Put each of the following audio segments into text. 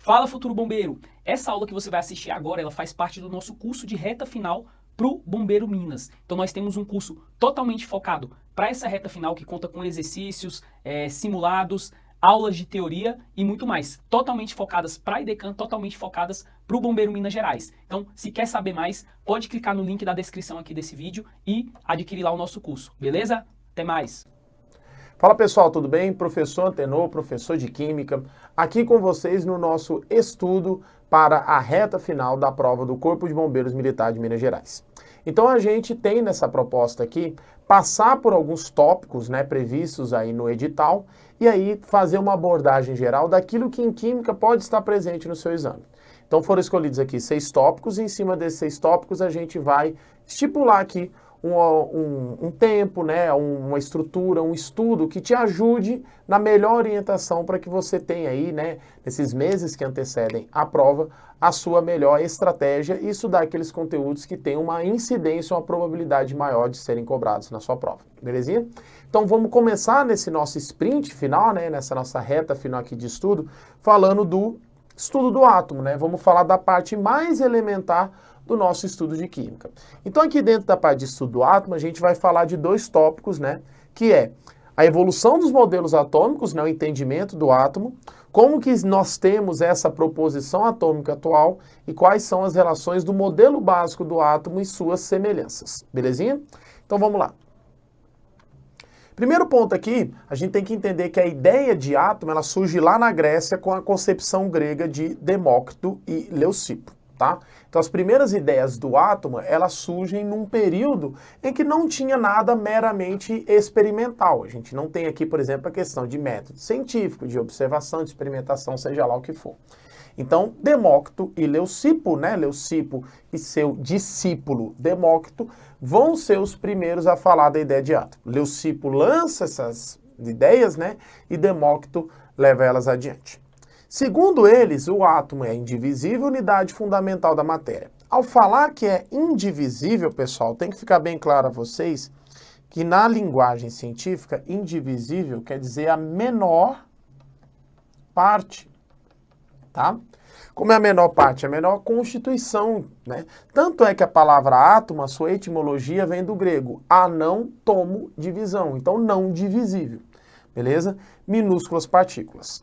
Fala, futuro bombeiro! Essa aula que você vai assistir agora, ela faz parte do nosso curso de reta final para o Bombeiro Minas. Então nós temos um curso totalmente focado para essa reta final que conta com exercícios, simulados, aulas de teoria e muito mais. Totalmente focadas para a IDECAN, totalmente focadas para o Bombeiro Minas Gerais. Então, se quer saber mais, pode clicar no link da descrição aqui desse vídeo e adquirir lá o nosso curso, beleza? Até mais! Fala pessoal, tudo bem? Professor Antenor, professor de Química, aqui com vocês no nosso estudo para a reta final da prova do Corpo de Bombeiros Militar de Minas Gerais. Então a gente tem nessa proposta aqui passar por alguns tópicos, previstos aí no edital e aí fazer uma abordagem geral daquilo que em Química pode estar presente no seu exame. Então foram escolhidos aqui 6 tópicos e em cima desses 6 tópicos a gente vai estipular aqui um tempo, uma estrutura, um estudo que te ajude na melhor orientação para que você tenha aí, nesses meses que antecedem a prova, a sua melhor estratégia e estudar aqueles conteúdos que têm uma incidência, uma probabilidade maior de serem cobrados na sua prova, belezinha? Então vamos começar nesse nosso sprint final, nessa nossa reta final aqui de estudo, falando do estudo do átomo, Vamos falar da parte mais elementar do nosso estudo de química. Então aqui dentro da parte de estudo do átomo, a gente vai falar de 2 tópicos, que é a evolução dos modelos atômicos, o entendimento do átomo, como que nós temos essa proposição atômica atual e quais são as relações do modelo básico do átomo e suas semelhanças, belezinha? Então vamos lá. Primeiro ponto aqui, a gente tem que entender que a ideia de átomo, ela surge lá na Grécia com a concepção grega de Demócrito e Leucipo. Tá? Então as primeiras ideias do átomo, elas surgem num período em que não tinha nada meramente experimental. A gente não tem aqui, por exemplo, a questão de método científico, de observação, de experimentação, seja lá o que for. Então, Demócrito e Leucipo, Leucipo e seu discípulo Demócrito, vão ser os primeiros a falar da ideia de átomo. Leucipo lança essas ideias, e Demócrito leva elas adiante. Segundo eles, o átomo é a indivisível unidade fundamental da matéria. Ao falar que é indivisível, pessoal, tem que ficar bem claro a vocês que na linguagem científica, indivisível quer dizer a menor parte, tá? Como é a menor parte? A menor constituição, Tanto é que a palavra átomo, a sua etimologia vem do grego, anão, tomo, divisão. Então, não divisível, beleza? Minúsculas partículas.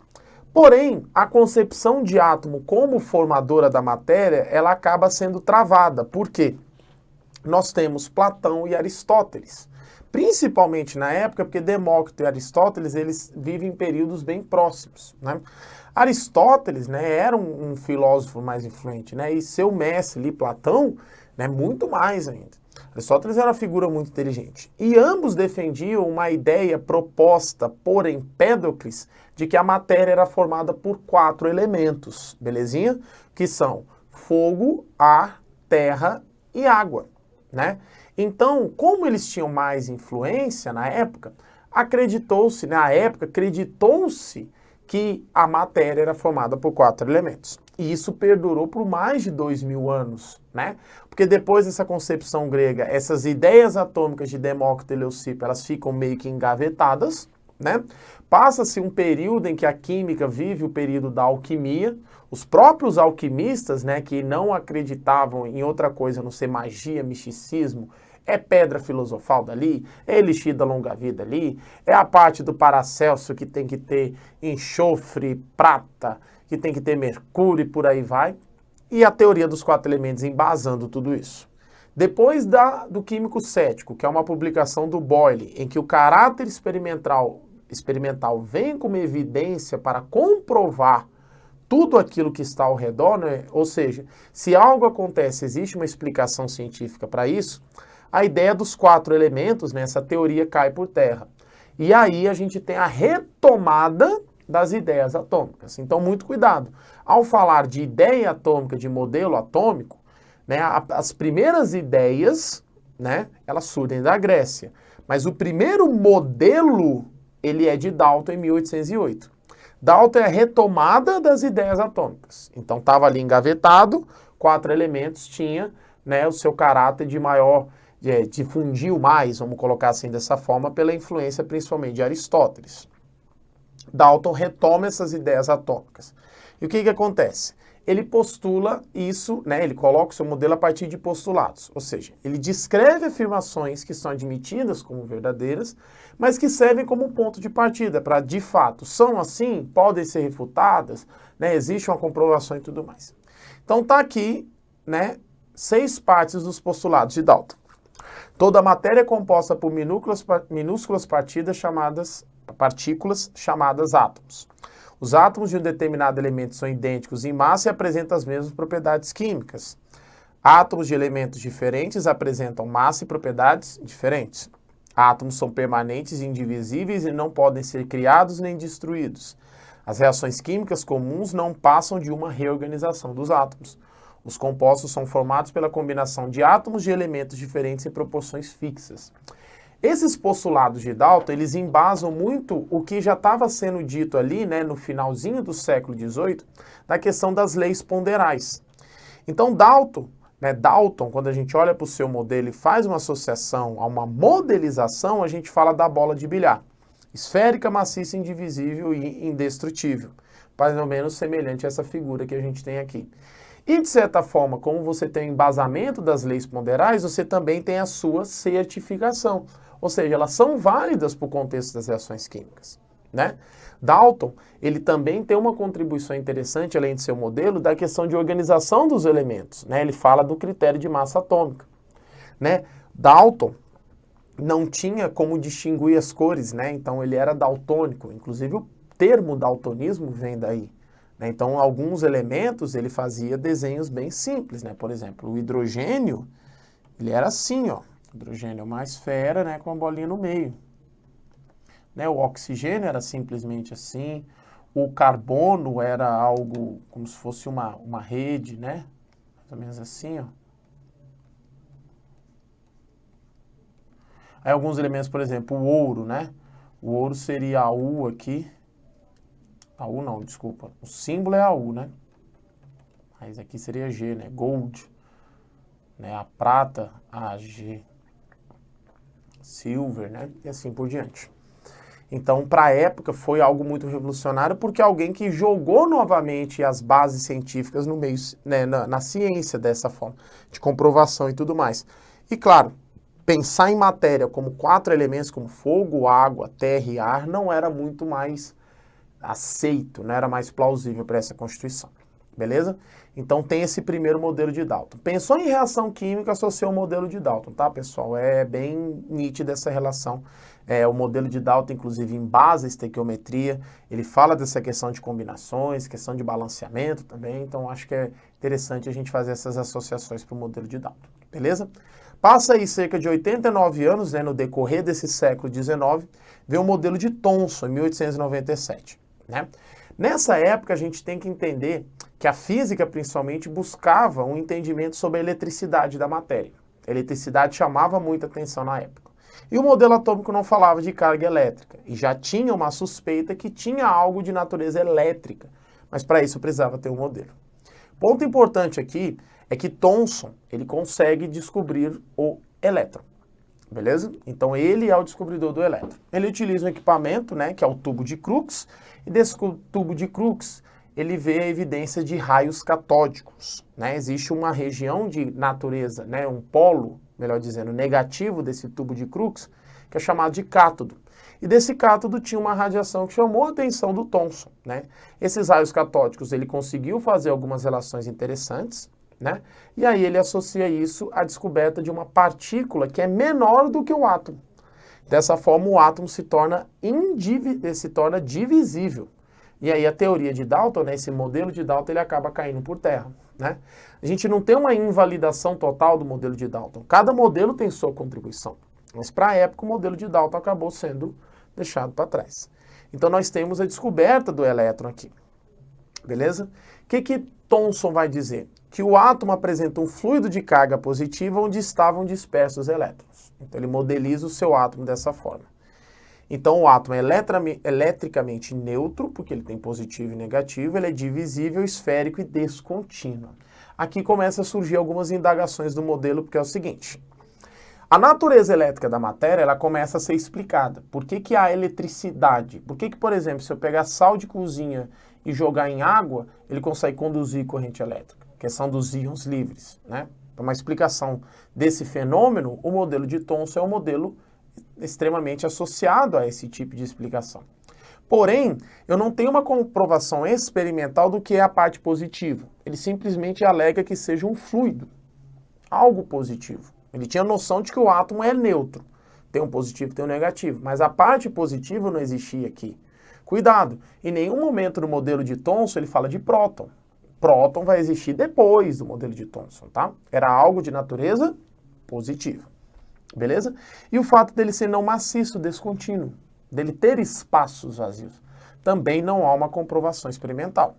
Porém, a concepção de átomo como formadora da matéria, ela acaba sendo travada. Por quê? Nós temos Platão e Aristóteles. Principalmente na época, porque Demócrito e Aristóteles, eles vivem em períodos bem próximos, Aristóteles, era um filósofo mais influente, e seu mestre ali, Platão, muito mais ainda. Aristóteles era uma figura muito inteligente. E ambos defendiam uma ideia proposta por Empédocles de que a matéria era formada por 4 elementos, belezinha? Que são fogo, ar, terra e água, Então, como eles tinham mais influência na época, acreditou-se que a matéria era formada por 4 elementos. E isso perdurou por mais de 2000 anos, Porque depois dessa concepção grega, essas ideias atômicas de Demócrito e Leucipo, elas ficam meio que engavetadas, Passa-se um período em que a química vive o período da alquimia. Os próprios alquimistas, que não acreditavam em outra coisa a não ser magia, misticismo, é pedra filosofal dali, é elixir da longa-vida ali, é a parte do Paracelso que tem que ter enxofre, prata, que tem que ter mercúrio e por aí vai. E a teoria dos 4 elementos embasando tudo isso. Depois do Químico Cético, que é uma publicação do Boyle, em que o caráter experimental vem como evidência para comprovar tudo aquilo que está ao redor, ou seja, se algo acontece, existe uma explicação científica para isso, a ideia dos 4 elementos, essa teoria cai por terra. E aí a gente tem a retomada das ideias atômicas. Então, muito cuidado. Ao falar de ideia atômica, de modelo atômico, as primeiras ideias, elas surgem da Grécia. Mas o primeiro modelo, ele é de Dalton em 1808. Dalton é a retomada das ideias atômicas. Então, estava ali engavetado, 4 elementos, tinha o seu caráter de maior, difundiu mais, vamos colocar assim dessa forma, pela influência principalmente de Aristóteles. Dalton retoma essas ideias atômicas. E o que acontece? Ele postula isso, né, ele coloca o seu modelo a partir de postulados, ou seja, ele descreve afirmações que são admitidas como verdadeiras, mas que servem como ponto de partida para, de fato, são assim, podem ser refutadas, né, existe uma comprovação e tudo mais. Então tá aqui, né, 6 partes dos postulados de Dalton. Toda a matéria é composta por minúsculas partículas chamadas átomos. Os átomos de um determinado elemento são idênticos em massa e apresentam as mesmas propriedades químicas. Átomos de elementos diferentes apresentam massa e propriedades diferentes. Átomos são permanentes e indivisíveis e não podem ser criados nem destruídos. As reações químicas comuns não passam de uma reorganização dos átomos. Os compostos são formados pela combinação de átomos de elementos diferentes em proporções fixas. Esses postulados de Dalton, eles embasam muito o que já estava sendo dito ali, né, no finalzinho do século XVIII, na questão das leis ponderais. Então, Dalton, quando a gente olha para o seu modelo e faz uma associação a uma modelização, a gente fala da bola de bilhar. Esférica, maciça, indivisível e indestrutível. Mais ou menos semelhante a essa figura que a gente tem aqui. E, de certa forma, como você tem o embasamento das leis ponderais, você também tem a sua certificação. Ou seja, elas são válidas para o contexto das reações químicas, né? Dalton, ele também tem uma contribuição interessante, além de seu modelo, da questão de organização dos elementos, né? Ele fala do critério de massa atômica, né? Dalton não tinha como distinguir as cores, né? Então, ele era daltônico. Inclusive, o termo daltonismo vem daí. Então, alguns elementos ele fazia desenhos bem simples, né? Por exemplo, o hidrogênio, ele era assim, ó. O hidrogênio é uma esfera, né, com uma bolinha no meio. Né? O oxigênio era simplesmente assim. O carbono era algo como se fosse uma rede, né? Mais ou menos assim, ó. Aí alguns elementos, por exemplo, o ouro, né? O ouro seria a U aqui. A U não, desculpa. O símbolo é a U, né? Mas aqui seria G, né? Gold. Né? A prata, AG. Silver, né? E assim por diante. Então, para a época, foi algo muito revolucionário, porque alguém que jogou novamente as bases científicas no meio, né, na ciência dessa forma, de comprovação e tudo mais. E claro, pensar em matéria como 4 elementos, como fogo, água, terra e ar, não era muito mais aceito, não era mais plausível para essa constituição. Beleza? Então tem esse primeiro modelo de Dalton. Pensou em reação química, associou o modelo de Dalton, tá, pessoal? É bem nítida essa relação. O modelo de Dalton, inclusive, embasa a estequiometria. Ele fala dessa questão de combinações, questão de balanceamento também. Então acho que é interessante a gente fazer essas associações para o modelo de Dalton. Beleza? Passa aí cerca de 89 anos, né, no decorrer desse século XIX, vem o modelo de Thomson, em 1897. Né? Nessa época, a gente tem que entender que a física, principalmente, buscava um entendimento sobre a eletricidade da matéria. A eletricidade chamava muita atenção na época. E o modelo atômico não falava de carga elétrica, e já tinha uma suspeita que tinha algo de natureza elétrica, mas para isso precisava ter um modelo. Ponto importante aqui é que Thomson, ele consegue descobrir o elétron. Beleza? Então ele é o descobridor do elétron. Ele utiliza um equipamento, né, que é o tubo de Crookes, e desse tubo de Crookes ele vê a evidência de raios catódicos. Né? Existe uma região de natureza, né, um polo, melhor dizendo, negativo desse tubo de Crookes, que é chamado de cátodo. E desse cátodo tinha uma radiação que chamou a atenção do Thomson. Né? Esses raios catódicos ele conseguiu fazer algumas relações interessantes, né? E aí ele associa isso à descoberta de uma partícula que é menor do que o átomo. Dessa forma, o átomo se torna divisível. E aí a teoria de Dalton, né, esse modelo de Dalton, ele acaba caindo por terra. Né? A gente não tem uma invalidação total do modelo de Dalton. Cada modelo tem sua contribuição. Mas para a época, o modelo de Dalton acabou sendo deixado para trás. Então nós temos a descoberta do elétron aqui. Beleza? O que Thomson vai dizer? Que o átomo apresenta um fluido de carga positiva onde estavam dispersos elétrons. Então ele modeliza o seu átomo dessa forma. Então o átomo é eletricamente neutro, porque ele tem positivo e negativo, ele é divisível, esférico e descontínuo. Aqui começa a surgir algumas indagações do modelo, porque é o seguinte: A natureza elétrica da matéria, ela começa a ser explicada. Por que que há eletricidade? Por que que, por exemplo, se eu pegar sal de cozinha e jogar em água, ele consegue conduzir corrente elétrica? A questão dos íons livres, né? Então, uma explicação desse fenômeno, o modelo de Thomson é um modelo extremamente associado a esse tipo de explicação. Porém, eu não tenho uma comprovação experimental do que é a parte positiva. Ele simplesmente alega que seja um fluido, algo positivo. Ele tinha noção de que o átomo é neutro. Tem um positivo e tem um negativo. Mas a parte positiva não existia aqui. Cuidado, em nenhum momento no modelo de Thomson ele fala de próton. Próton vai existir depois do modelo de Thomson, tá? Era algo de natureza positiva. Beleza? E o fato dele ser não maciço, descontínuo, dele ter espaços vazios, também não há uma comprovação experimental.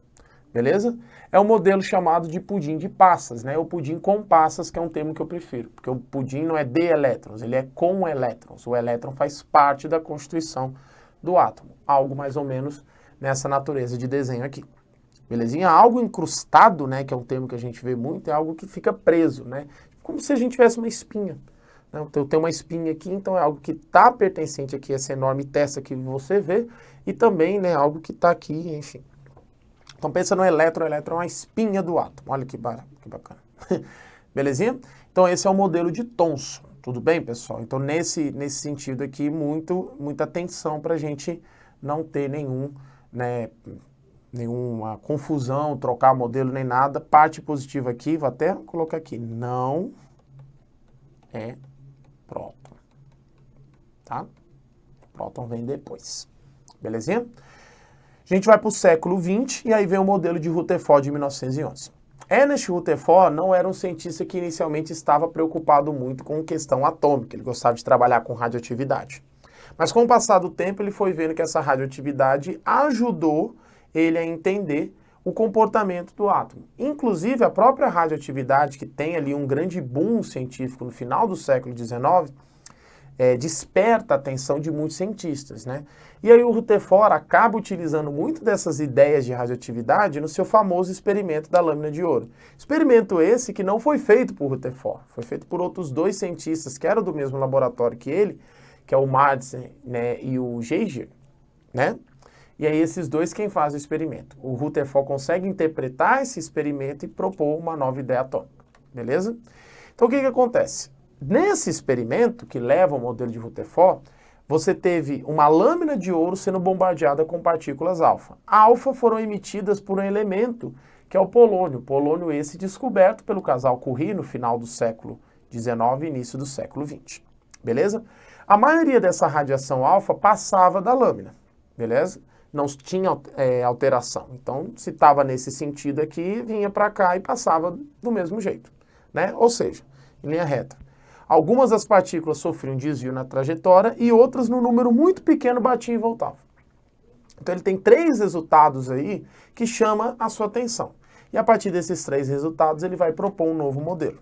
Beleza? É um modelo chamado de pudim de passas, né? O pudim com passas, que é um termo que eu prefiro, porque o pudim não é de elétrons, ele é com elétrons. O elétron faz parte da constituição do átomo, algo mais ou menos nessa natureza de desenho aqui. Belezinha? Algo incrustado, né, que é um termo que a gente vê muito, é algo que fica preso, né? Como se a gente tivesse uma espinha. Né? Eu tenho uma espinha aqui, então é algo que está pertencente aqui a essa enorme testa que você vê, e também, né, algo que está aqui, enfim. Então pensa no elétron, o elétron é uma espinha do átomo. Olha que bacana. Belezinha? Então esse é o modelo de Thomson. Tudo bem, pessoal? Então nesse sentido aqui, muita atenção para a gente não ter nenhuma confusão, trocar modelo nem nada. Parte positiva aqui, vou até colocar aqui, não é próton. Tá? Próton vem depois. Belezinha? A gente vai para o século XX e aí vem o modelo de Rutherford de 1911. Ernest Rutherford não era um cientista que inicialmente estava preocupado muito com questão atômica, ele gostava de trabalhar com radioatividade. Mas com o passar do tempo ele foi vendo que essa radioatividade ajudou ele a entender o comportamento do átomo. Inclusive a própria radioatividade, que tem ali um grande boom científico no final do século XIX, desperta a atenção de muitos cientistas, né? E aí o Rutherford acaba utilizando muito dessas ideias de radioatividade no seu famoso experimento da lâmina de ouro. Experimento esse que não foi feito por Rutherford, foi feito por outros dois cientistas que eram do mesmo laboratório que ele, que é o Madsen, né, e o Geiger, né? E aí esses dois quem faz o experimento. O Rutherford consegue interpretar esse experimento e propor uma nova ideia atômica, beleza? Então o que acontece? Nesse experimento que leva ao modelo de Rutherford, você teve uma lâmina de ouro sendo bombardeada com partículas alfa. Alfa foram emitidas por um elemento que é o polônio. Polônio esse descoberto pelo casal Curie no final do século XIX e início do século XX. Beleza? A maioria dessa radiação alfa passava da lâmina. Beleza? Não tinha alteração. Então, se estava nesse sentido aqui, vinha para cá e passava do mesmo jeito. Né? Ou seja, em linha reta. Algumas das partículas sofriam desvio na trajetória e outras, num número muito pequeno, batiam e voltavam. Então ele tem 3 resultados aí que chamam a sua atenção. E a partir desses 3 resultados ele vai propor um novo modelo.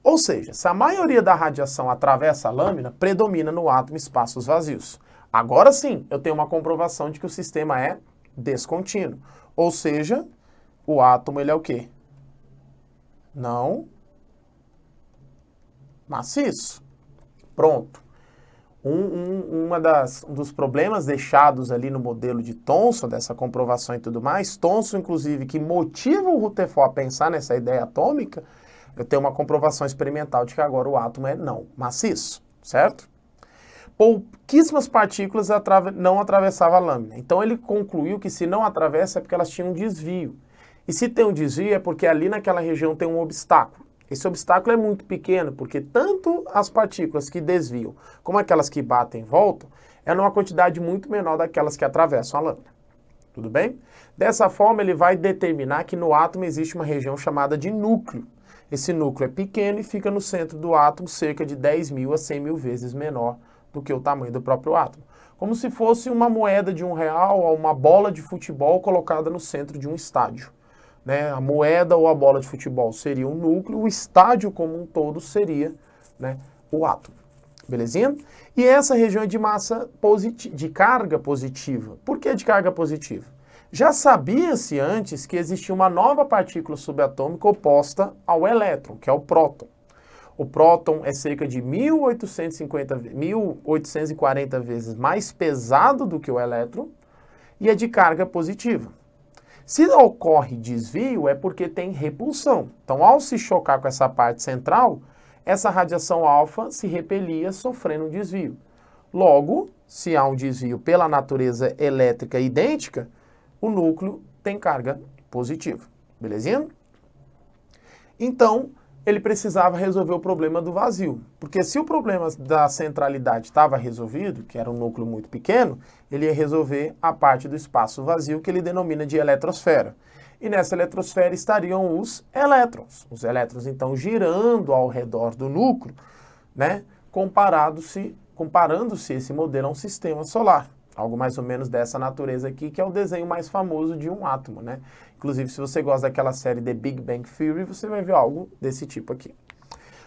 Ou seja, se a maioria da radiação atravessa a lâmina, predomina no átomo espaços vazios. Agora sim, eu tenho uma comprovação de que o sistema é descontínuo. Ou seja, o átomo ele é o quê? Não maciço. Pronto. Um dos problemas deixados ali no modelo de Thomson, dessa comprovação e tudo mais, Thomson, inclusive, que motiva o Rutherford a pensar nessa ideia atômica, eu tenho uma comprovação experimental de que agora o átomo é não maciço, certo? Pouquíssimas partículas não atravessavam a lâmina. Então ele concluiu que se não atravessa é porque elas tinham um desvio. E se tem um desvio é porque ali naquela região tem um obstáculo. Esse obstáculo é muito pequeno, porque tanto as partículas que desviam, como aquelas que batem e voltam, é numa quantidade muito menor daquelas que atravessam a lâmina. Tudo bem? Dessa forma, ele vai determinar que no átomo existe uma região chamada de núcleo. Esse núcleo é pequeno e fica no centro do átomo, cerca de 10.000 a 100.000 vezes menor do que o tamanho do próprio átomo. Como se fosse uma moeda de R$1 ou uma bola de futebol colocada no centro de um estádio. Né, a moeda ou a bola de futebol seria um núcleo, o estádio como um todo seria, né, o átomo. Belezinha? E essa região é de massa de carga positiva. Por que de carga positiva? Já sabia-se antes que existia uma nova partícula subatômica oposta ao elétron, que é o próton. O próton é cerca de 1840 vezes mais pesado do que o elétron e é de carga positiva. Se ocorre desvio, é porque tem repulsão. Então, ao se chocar com essa parte central, essa radiação alfa se repelia sofrendo um desvio. Logo, se há um desvio pela natureza elétrica idêntica, o núcleo tem carga positiva. Belezinha? Então, ele precisava resolver o problema do vazio. Porque se o problema da centralidade estava resolvido, que era um núcleo muito pequeno, ele ia resolver a parte do espaço vazio que ele denomina de eletrosfera. E nessa eletrosfera estariam os elétrons. Os elétrons, então, girando ao redor do núcleo, né, comparando-se esse modelo a um sistema solar. Algo mais ou menos dessa natureza aqui, que é o desenho mais famoso de um átomo, né? Inclusive, se você gosta daquela série The Big Bang Theory, você vai ver algo desse tipo aqui.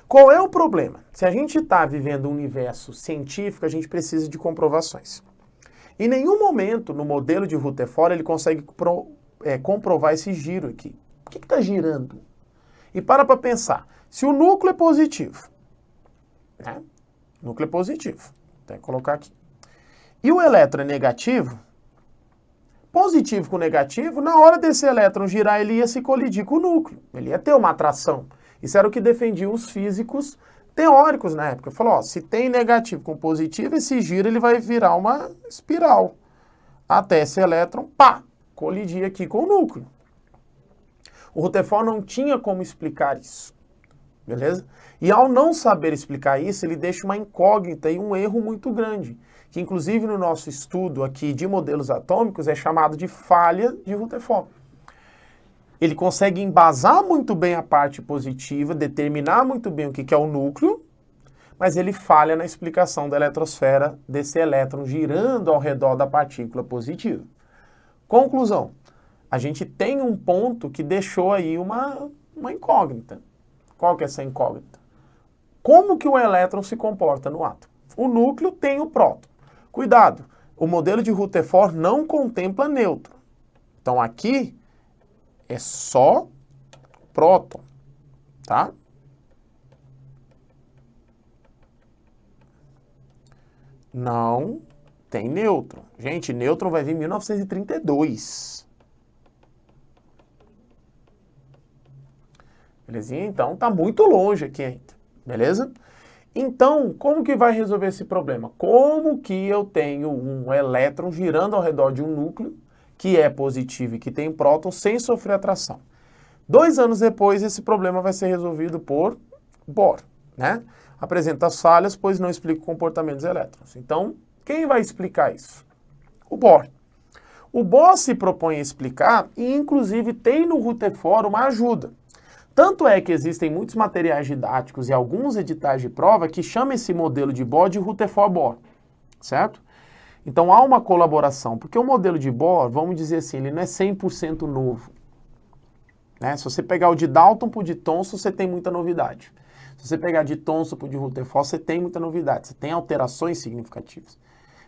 Qual é o problema? Se a gente está vivendo um universo científico, a gente precisa de comprovações. Em nenhum momento, no modelo de Rutherford, ele consegue comprovar esse giro aqui. Por que está girando? E para pensar, se o núcleo é positivo, né? O núcleo é positivo, vou colocar aqui. E o elétron é negativo, positivo com negativo, na hora desse elétron girar, ele ia se colidir com o núcleo. Ele ia ter uma atração. Isso era o que defendiam os físicos teóricos na época. Falou, ó, se tem negativo com positivo, esse giro ele vai virar uma espiral. Até esse elétron, pá, colidir aqui com o núcleo. O Rutherford não tinha como explicar isso. Beleza? E ao não saber explicar isso, ele deixa uma incógnita e um erro muito grande, que inclusive no nosso estudo aqui de modelos atômicos é chamado de falha de Rutherford. Ele consegue embasar muito bem a parte positiva, determinar muito bem o que é o núcleo, mas ele falha na explicação da eletrosfera desse elétron girando ao redor da partícula positiva. Conclusão, a gente tem um ponto que deixou aí uma incógnita. Qual que é essa incógnita? Como que o elétron se comporta no átomo? O núcleo tem o próton. Cuidado, o modelo de Rutherford não contempla nêutron. Então aqui é só próton, tá? Não tem nêutron. Gente, nêutron vai vir em 1932. Belezinha? Então tá muito longe aqui ainda. Beleza? Então, como que vai resolver esse problema? Como que eu tenho um elétron girando ao redor de um núcleo que é positivo e que tem próton sem sofrer atração? 2 anos depois, esse problema vai ser resolvido por Bohr, né? Apresenta as falhas, pois não explica o comportamento dos elétrons. Então, quem vai explicar isso? O Bohr. O Bohr se propõe a explicar e, inclusive, tem no Rutherford uma ajuda. Tanto é que existem muitos materiais didáticos e alguns editais de prova que chamam esse modelo de Bohr de Rutherford-Bohr, certo? Então há uma colaboração, porque o modelo de Bohr, vamos dizer assim, ele não é 100% novo. Né? Se você pegar o de Dalton para o de Thomson, você tem muita novidade. Se você pegar de Thomson para o de Rutherford, você tem muita novidade, você tem alterações significativas.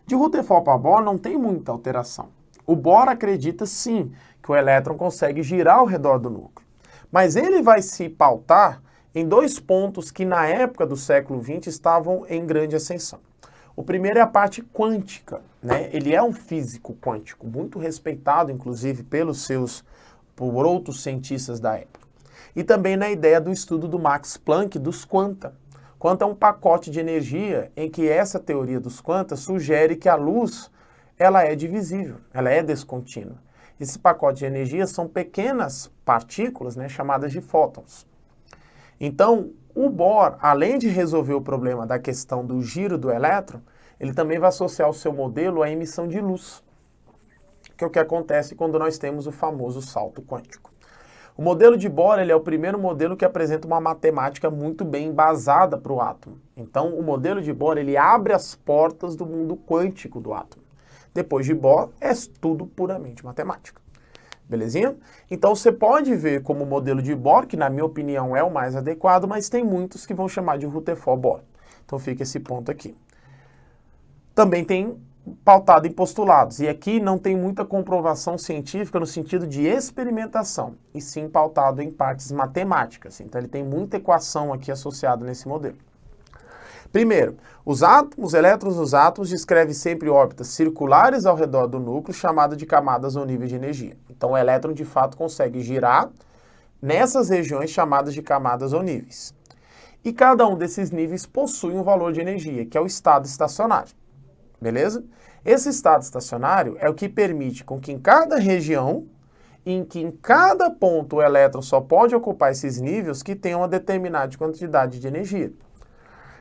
De Rutherford para Bohr não tem muita alteração. O Bohr acredita sim que o elétron consegue girar ao redor do núcleo. Mas ele vai se pautar em 2 pontos que na época do século XX estavam em grande ascensão. O primeiro é a parte quântica, né? Ele é um físico quântico, muito respeitado, inclusive, por outros cientistas da época. E também na ideia do estudo do Max Planck dos quanta. Quanta é um pacote de energia em que essa teoria dos quantas sugere que a luz ela é divisível, ela é descontínua. Esse pacote de energia são pequenas partículas, né, chamadas de fótons. Então, o Bohr, além de resolver o problema da questão do giro do elétron, ele também vai associar o seu modelo à emissão de luz, que é o que acontece quando nós temos o famoso salto quântico. O modelo de Bohr ele é o primeiro modelo que apresenta uma matemática muito bem embasada para o átomo. Então, o modelo de Bohr ele abre as portas do mundo quântico do átomo. Depois de Bohr, é tudo puramente matemática. Belezinha? Então você pode ver como o modelo de Bohr, que na minha opinião é o mais adequado, mas tem muitos que vão chamar de Rutherford-Bohr. Então fica esse ponto aqui. Também tem pautado em postulados. E aqui não tem muita comprovação científica no sentido de experimentação, e sim pautado em partes matemáticas. Então ele tem muita equação aqui associada nesse modelo. Primeiro, os elétrons dos átomos descrevem sempre órbitas circulares ao redor do núcleo, chamadas de camadas ou níveis de energia. Então o elétron de fato consegue girar nessas regiões chamadas de camadas ou níveis. E cada um desses níveis possui um valor de energia, que é o estado estacionário. Beleza? Esse estado estacionário é o que permite com que em cada região, em que em cada ponto o elétron só pode ocupar esses níveis, que tenha uma determinada quantidade de energia.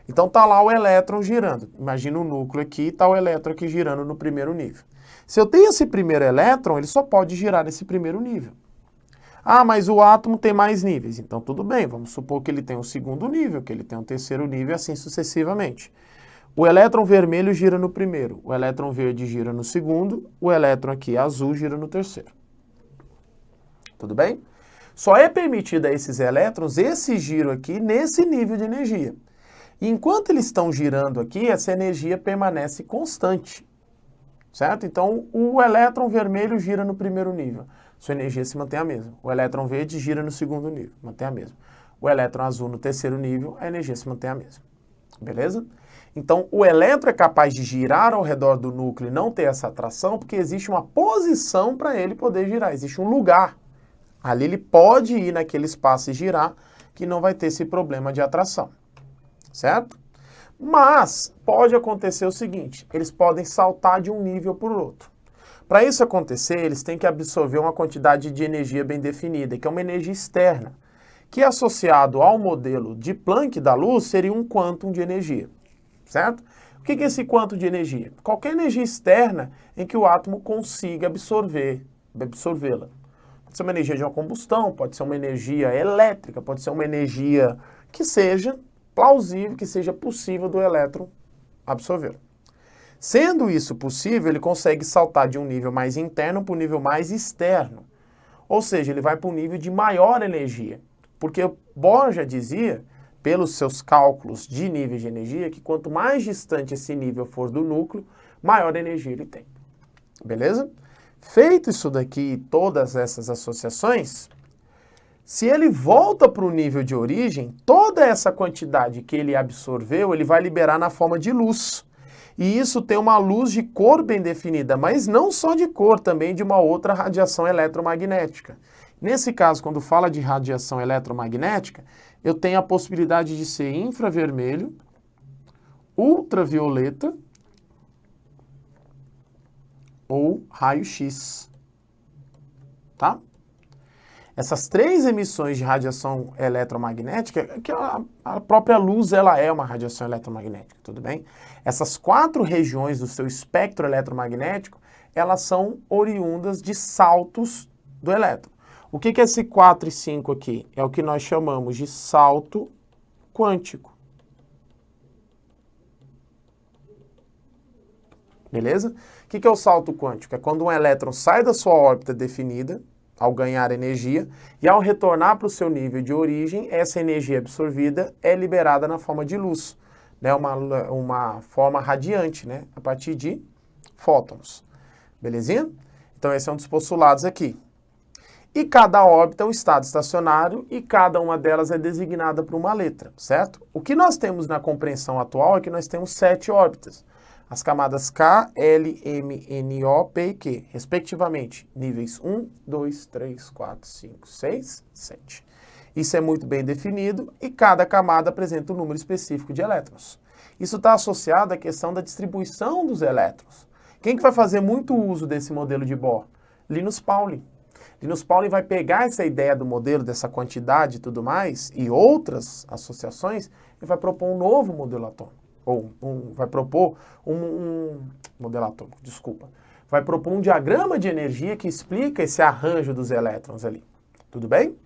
Então tá lá o elétron girando. Imagina o núcleo aqui e tá o elétron aqui girando no primeiro nível. Se eu tenho esse primeiro elétron, ele só pode girar nesse primeiro nível. Ah, mas o átomo tem mais níveis. Então tudo bem, vamos supor que ele tem um segundo nível, que ele tem um terceiro nível, assim sucessivamente. O elétron vermelho gira no primeiro, o elétron verde gira no segundo, o elétron aqui azul gira no terceiro. Tudo bem? Só é permitido a esses elétrons esse giro aqui nesse nível de energia. E enquanto eles estão girando aqui, essa energia permanece constante, certo? Então, o elétron vermelho gira no primeiro nível, sua energia se mantém a mesma. O elétron verde gira no segundo nível, mantém a mesma. O elétron azul no terceiro nível, a energia se mantém a mesma. Beleza? Então, o elétron é capaz de girar ao redor do núcleo e não ter essa atração, porque existe uma posição para ele poder girar, existe um lugar. Ali ele pode ir naquele espaço e girar, que não vai ter esse problema de atração. Certo? Mas pode acontecer o seguinte, eles podem saltar de um nível para o outro. Para isso acontecer, eles têm que absorver uma quantidade de energia bem definida, que é uma energia externa, que associado ao modelo de Planck da luz seria um quantum de energia. Certo? O que é esse quantum de energia? Qualquer energia externa em que o átomo consiga absorvê-la. Pode ser uma energia de uma combustão, pode ser uma energia elétrica, pode ser uma energia que seja plausível, que seja possível do elétron absorver. Sendo isso possível, ele consegue saltar de um nível mais interno para um nível mais externo. Ou seja, ele vai para um nível de maior energia. Porque Bohr já dizia, pelos seus cálculos de níveis de energia, que quanto mais distante esse nível for do núcleo, maior energia ele tem. Beleza? Feito isso daqui, todas essas associações, se ele volta para o nível de origem, toda essa quantidade que ele absorveu, ele vai liberar na forma de luz. E isso tem uma luz de cor bem definida, mas não só de cor, também de uma outra radiação eletromagnética. Nesse caso, quando fala de radiação eletromagnética, eu tenho a possibilidade de ser infravermelho, ultravioleta ou raio-x. Tá? Essas três emissões de radiação eletromagnética, que a própria luz ela é uma radiação eletromagnética, tudo bem? Essas 4 regiões do seu espectro eletromagnético, elas são oriundas de saltos do elétron. O que é esse 4 e 5 aqui? É o que nós chamamos de salto quântico. Beleza? O que é o salto quântico? É quando um elétron sai da sua órbita definida, ao ganhar energia, e ao retornar para o seu nível de origem, essa energia absorvida é liberada na forma de luz, né? Uma forma radiante, né? A partir de fótons. Belezinha? Então esse é um dos postulados aqui. E cada órbita é um estado estacionário e cada uma delas é designada por uma letra, certo? O que nós temos na compreensão atual é que nós temos 7 órbitas. As camadas K, L, M, N, O, P e Q, respectivamente, níveis 1, 2, 3, 4, 5, 6, 7. Isso é muito bem definido e cada camada apresenta um número específico de elétrons. Isso está associado à questão da distribuição dos elétrons. Quem que vai fazer muito uso desse modelo de Bohr? Linus Pauling. Linus Pauling vai pegar essa ideia do modelo, dessa quantidade e tudo mais, e outras associações, e vai propor um novo modelo atômico. Vai propor modelo atômico, desculpa. Vai propor um diagrama de energia que explica esse arranjo dos elétrons ali. Tudo bem?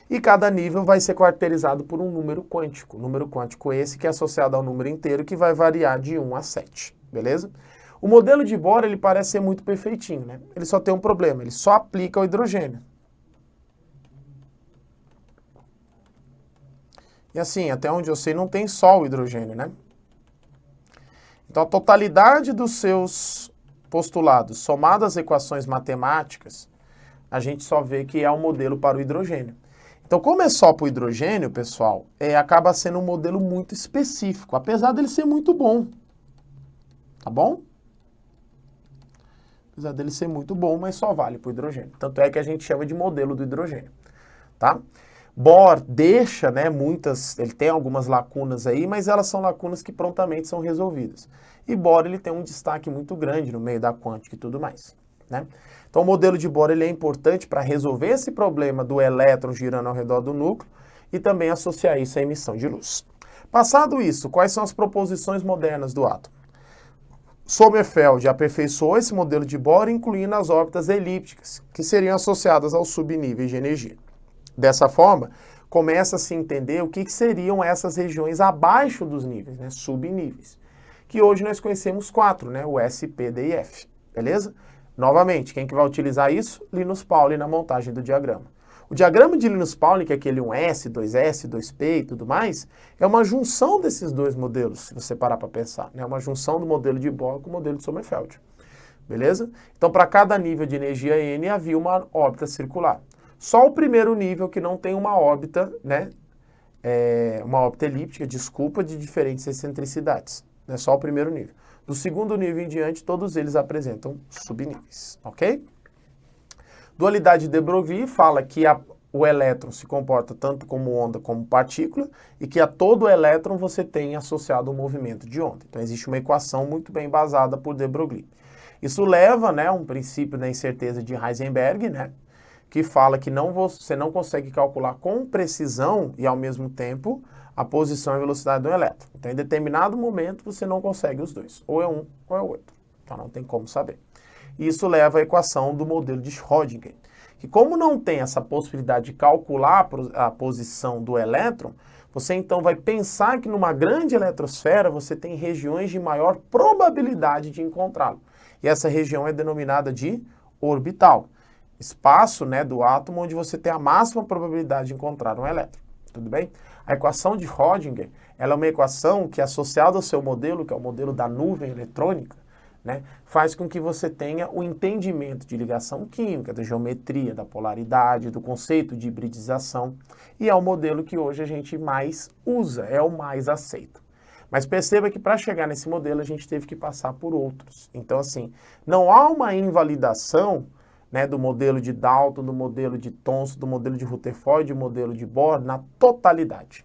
E cada nível vai ser caracterizado por um número quântico. Número quântico esse que é associado ao número inteiro, que vai variar de 1 a 7. Beleza? O modelo de Bohr, ele parece ser muito perfeitinho, né? Ele só tem um problema, ele só aplica ao hidrogênio. E assim, até onde eu sei, não tem só o hidrogênio, né? Então, a totalidade dos seus postulados, somado às equações matemáticas, a gente só vê que é um modelo para o hidrogênio. Então, como é só para o hidrogênio, pessoal, acaba sendo um modelo muito específico, apesar dele ser muito bom. Tá bom? Apesar dele ser muito bom, mas só vale para o hidrogênio. Tanto é que a gente chama de modelo do hidrogênio. Tá? Bohr deixa, né, ele tem algumas lacunas aí, mas elas são lacunas que prontamente são resolvidas. E Bohr, ele tem um destaque muito grande no meio da quântica e tudo mais, né? Então o modelo de Bohr, ele é importante para resolver esse problema do elétron girando ao redor do núcleo e também associar isso à emissão de luz. Passado isso, quais são as proposições modernas do átomo? Sommerfeld aperfeiçoou esse modelo de Bohr, incluindo as órbitas elípticas, que seriam associadas aos subníveis de energia. Dessa forma, começa a se entender o que seriam essas regiões abaixo dos níveis, né, subníveis, que hoje nós conhecemos 4, né, o S, P, D e F, beleza? Novamente, quem que vai utilizar isso? Linus Pauling na montagem do diagrama. O diagrama de Linus Pauling, que é aquele 1S, 2S, 2P e tudo mais, é uma junção desses dois modelos, se você parar para pensar, né, uma junção do modelo de Bohr com o modelo de Sommerfeld, beleza? Então, para cada nível de energia N havia uma órbita circular. Só o primeiro nível que não tem uma órbita, né, uma órbita elíptica, desculpa, de diferentes excentricidades. É só o primeiro nível. Do segundo nível em diante, todos eles apresentam subníveis, ok? Dualidade de de Broglie fala que o elétron se comporta tanto como onda como partícula e que a todo elétron você tem associado o movimento de onda. Então existe uma equação muito bem basada por de Broglie. Isso leva, né, a um princípio da incerteza de Heisenberg, né, que fala que você não consegue calcular com precisão e, ao mesmo tempo, a posição e velocidade do elétron. Então, em determinado momento, você não consegue os dois. Ou é um, ou é o outro. Então, não tem como saber. Isso leva à equação do modelo de Schrödinger, que como não tem essa possibilidade de calcular a posição do elétron, você então vai pensar que numa grande eletrosfera você tem regiões de maior probabilidade de encontrá-lo. E essa região é denominada de orbital. Espaço, né, do átomo onde você tem a máxima probabilidade de encontrar um elétron, tudo bem? A equação de Schrödinger, ela é uma equação que, associada ao seu modelo, que é o modelo da nuvem eletrônica, né, faz com que você tenha o entendimento de ligação química, da geometria, da polaridade, do conceito de hibridização, e é o modelo que hoje a gente mais usa, é o mais aceito. Mas perceba que para chegar nesse modelo a gente teve que passar por outros. Então, assim, não há uma invalidação, né, do modelo de Dalton, do modelo de Thomson, do modelo de Rutherford, do modelo de Bohr, na totalidade.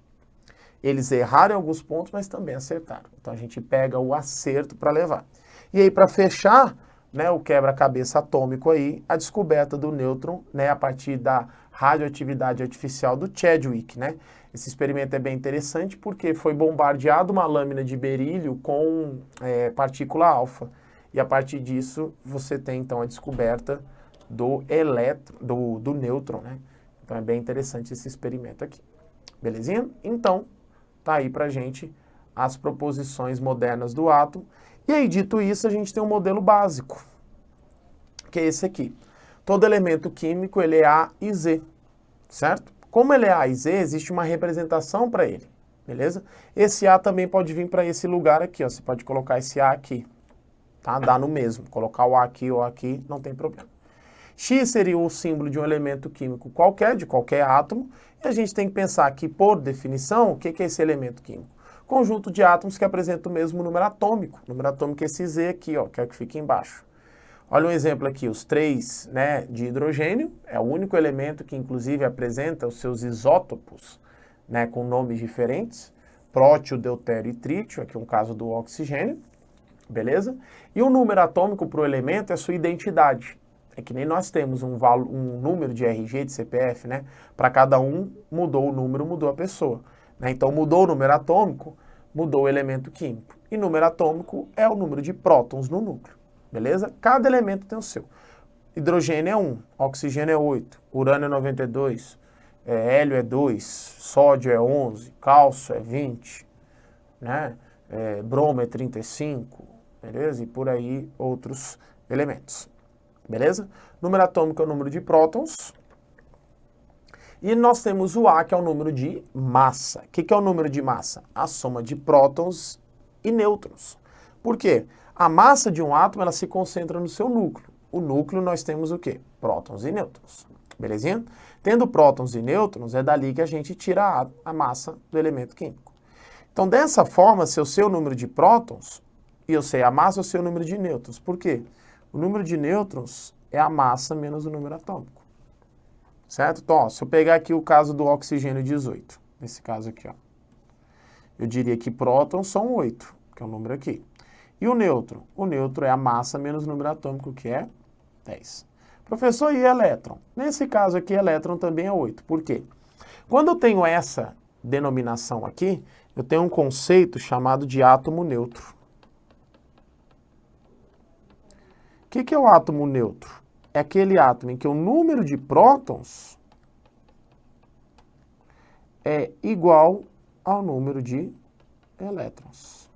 Eles erraram em alguns pontos, mas também acertaram. Então a gente pega o acerto para levar. E aí, para fechar, né, o quebra-cabeça atômico aí, a descoberta do nêutron, né, a partir da radioatividade artificial do Chadwick, né? Esse experimento é bem interessante porque foi bombardeado uma lâmina de berílio com partícula alfa. E a partir disso, você tem então a descoberta do nêutron, né? Então é bem interessante esse experimento aqui. Belezinha? Então, tá aí pra gente as proposições modernas do átomo. E aí, dito isso, a gente tem um modelo básico, que é esse aqui. Todo elemento químico, ele é A e Z, certo? Como ele é A e Z, existe uma representação para ele, beleza? Esse A também pode vir para esse lugar aqui, ó. Você pode colocar esse A aqui, tá? Dá no mesmo. Colocar o A aqui ou aqui, não tem problema. X seria o símbolo de um elemento químico qualquer, de qualquer átomo, e a gente tem que pensar que, por definição, o que é esse elemento químico? Conjunto de átomos que apresenta o mesmo número atômico. O número atômico é esse Z aqui, ó, que é o que fica embaixo. Olha um exemplo aqui, os 3, né, de hidrogênio, é o único elemento que, inclusive, apresenta os seus isótopos, né, com nomes diferentes, prótio, deutério e trítio, aqui um caso do oxigênio, beleza? E o número atômico para o elemento é a sua identidade. É que nem nós temos um número de RG, de CPF, né? Para cada um, mudou o número, mudou a pessoa. Né? Então, mudou o número atômico, mudou o elemento químico. E número atômico é o número de prótons no núcleo, beleza? Cada elemento tem o seu. Hidrogênio é 1, oxigênio é 8, urânio é 92, hélio é 2, sódio é 11, cálcio é 20, né? Bromo é 35, beleza? E por aí outros elementos. Beleza? Número atômico é o número de prótons. E nós temos o A, que é o número de massa. O que é o número de massa? A soma de prótons e nêutrons. Por quê? A massa de um átomo, ela se concentra no seu núcleo. O núcleo nós temos o quê? Prótons e nêutrons. Belezinha? Tendo prótons e nêutrons, é dali que a gente tira a massa do elemento químico. Então, dessa forma, se eu sei o número de prótons e eu sei a massa, eu sei o número de nêutrons. Por quê? O número de nêutrons é a massa menos o número atômico. Certo? Então, ó, se eu pegar aqui o caso do oxigênio 18, nesse caso aqui, ó, eu diria que prótons são 8, que é o número aqui. E o nêutron? O nêutron é a massa menos o número atômico, que é 10. Professor, e elétron? Nesse caso aqui, elétron também é 8. Por quê? Quando eu tenho essa denominação aqui, eu tenho um conceito chamado de átomo neutro. O que é o átomo neutro? É aquele átomo em que o número de prótons é igual ao número de elétrons.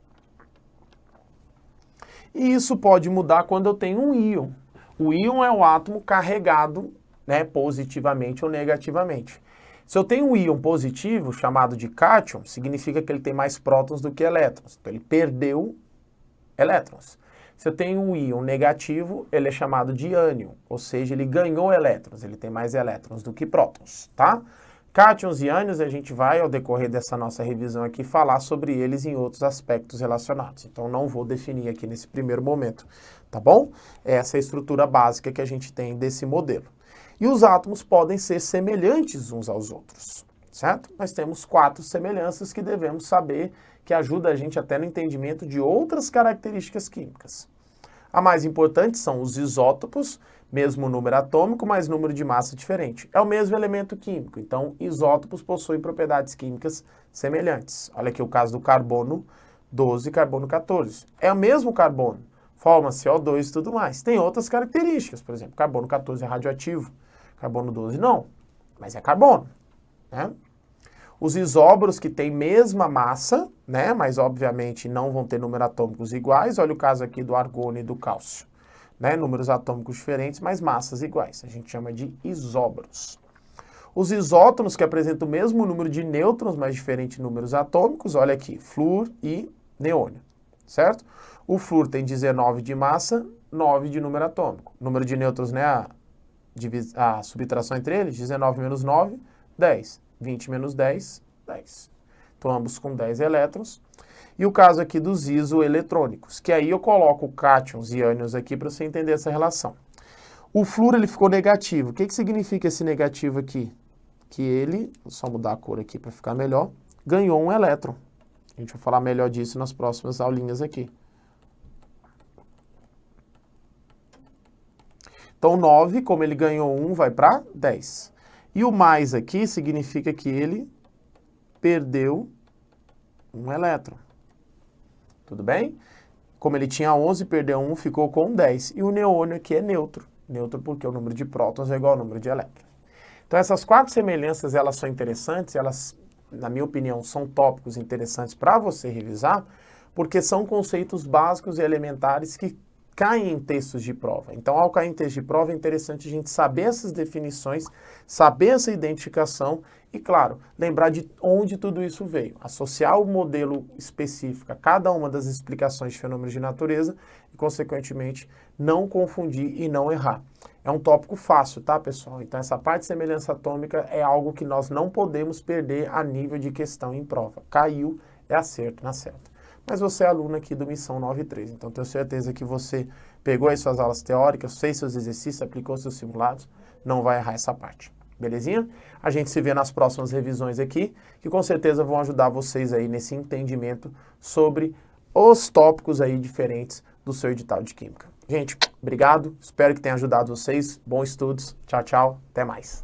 E isso pode mudar quando eu tenho um íon. O íon é o átomo carregado, né, positivamente ou negativamente. Se eu tenho um íon positivo, chamado de cátion, significa que ele tem mais prótons do que elétrons. Então, ele perdeu elétrons. Se eu tenho um íon negativo, ele é chamado de ânion, ou seja, ele ganhou elétrons, ele tem mais elétrons do que prótons, tá? Cátions e ânions, a gente vai, ao decorrer dessa nossa revisão aqui, falar sobre eles em outros aspectos relacionados. Então, não vou definir aqui nesse primeiro momento, tá bom? Essa é a estrutura básica que a gente tem desse modelo. E os átomos podem ser semelhantes uns aos outros, certo? Nós temos 4 semelhanças que devemos saber, que ajuda a gente até no entendimento de outras características químicas. A mais importante são os isótopos, mesmo número atômico, mas número de massa diferente. É o mesmo elemento químico, então isótopos possuem propriedades químicas semelhantes. Olha aqui o caso do carbono 12 e carbono 14. É o mesmo carbono, forma CO2 e tudo mais. Tem outras características, por exemplo, carbono 14 é radioativo, carbono 12 não, mas é carbono, né? Os isóbaros que têm mesma massa, né, mas obviamente não vão ter números atômicos iguais. Olha o caso aqui do argônio e do cálcio, né, números atômicos diferentes, mas massas iguais. A gente chama de isóbaros. Os isótonos que apresentam o mesmo número de nêutrons, mas diferentes números atômicos. Olha aqui, flúor e neônio, certo? O flúor tem 19 de massa, 9 de número atômico. O número de nêutrons, né, a subtração entre eles, 19 menos 9, 10. 20 menos 10, 10. Então, ambos com 10 elétrons. E o caso aqui dos isoeletrônicos, que aí eu coloco cátions e ânions aqui para você entender essa relação. O flúor, ele ficou negativo. O que significa esse negativo aqui? Que ele, vou só mudar a cor aqui para ficar melhor, ganhou um elétron. A gente vai falar melhor disso nas próximas aulinhas aqui. Então, 9, como ele ganhou 1, vai para 10. E o mais aqui significa que ele perdeu um elétron. Tudo bem? Como ele tinha 11, perdeu 1, ficou com 10. E o neônio aqui é neutro. Neutro porque o número de prótons é igual ao número de elétrons. Então essas 4 semelhanças, elas são interessantes, elas, na minha opinião, são tópicos interessantes para você revisar, porque são conceitos básicos e elementares que caem em textos de prova. Então, ao cair em texto de prova, é interessante a gente saber essas definições, saber essa identificação e, claro, lembrar de onde tudo isso veio. Associar o modelo específico a cada uma das explicações de fenômenos de natureza e, consequentemente, não confundir e não errar. É um tópico fácil, tá, pessoal? Então, essa parte de semelhança atômica é algo que nós não podemos perder a nível de questão em prova. Caiu, é acerto na certa. Mas você é aluno aqui do Missão 93, então tenho certeza que você pegou as suas aulas teóricas, fez seus exercícios, aplicou seus simulados, não vai errar essa parte, belezinha? A gente se vê nas próximas revisões aqui, que com certeza vão ajudar vocês aí nesse entendimento sobre os tópicos aí diferentes do seu edital de Química. Gente, obrigado, espero que tenha ajudado vocês, bons estudos, tchau, tchau, até mais.